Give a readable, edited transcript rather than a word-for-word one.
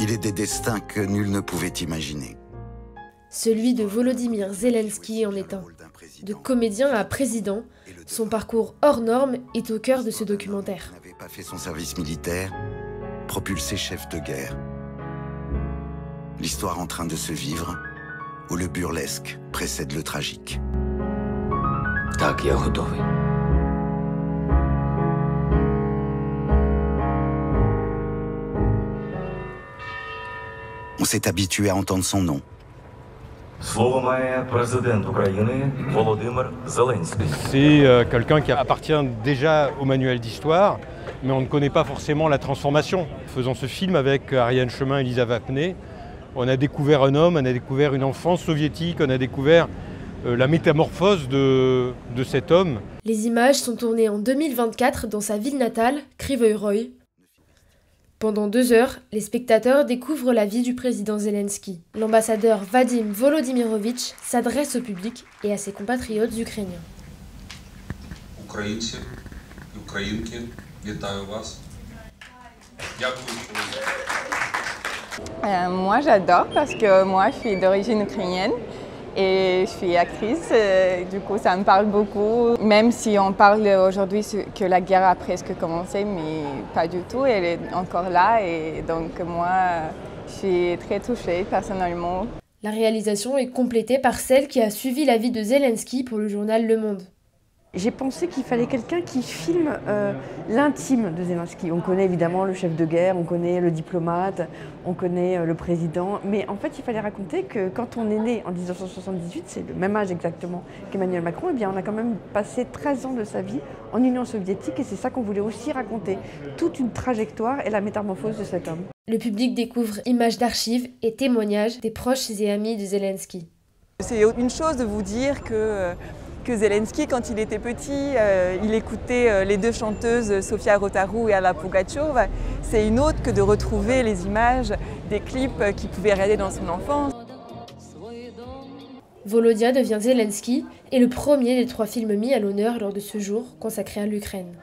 Il est des destins que nul ne pouvait imaginer. Celui de Volodymyr Zelensky en est un. De comédien à président, son parcours hors norme est au cœur de ce documentaire. Il n'avait pas fait son service militaire, propulsé chef de guerre. L'histoire en train de se vivre, où le burlesque précède le tragique. Так, я готовий. On s'est habitué à entendre son nom. Слово має президент України Володимир Зеленський. C'est quelqu'un qui appartient déjà au manuel d'histoire, mais on ne connaît pas forcément la transformation. Faisant ce film avec Ariane Chemin et Lisa Vapnet, on a découvert un homme, on a découvert une enfance soviétique, on a découvert la métamorphose de cet homme. Les images sont tournées en 2024 dans sa ville natale, Kryvyi Rih. Pendant 2 heures, les spectateurs découvrent la vie du président Zelensky. L'ambassadeur Vadim Volodymyrovitch s'adresse au public et à ses compatriotes ukrainiens. Українці і українки, вітаю вас. Дякую, Moi j'adore parce que moi je suis d'origine ukrainienne et je suis actrice, du coup ça me parle beaucoup. Même si on parle aujourd'hui que la guerre a presque commencé, mais pas du tout, elle est encore là et donc moi je suis très touchée personnellement. La réalisation est complétée par celle qui a suivi la vie de Zelensky pour le journal Le Monde. J'ai pensé qu'il fallait quelqu'un qui filme l'intime de Zelensky. On connaît évidemment le chef de guerre, on connaît le diplomate, on connaît le président. Mais en fait, il fallait raconter que quand on est né en 1978, c'est le même âge exactement qu'Emmanuel Macron, eh bien, on a quand même passé 13 ans de sa vie en Union soviétique et c'est ça qu'on voulait aussi raconter. Toute une trajectoire et la métamorphose de cet homme. Le public découvre images d'archives et témoignages des proches et amis de Zelensky. C'est une chose de vous dire que Zelensky, quand il était petit, il écoutait les 2 chanteuses, Sofia Rotaru et Alla Pugacheva. C'est une autre que de retrouver les images des clips qu'il pouvait regarder dans son enfance. Volodya devient Zelensky est le premier des 3 films mis à l'honneur lors de ce jour consacré à l'Ukraine.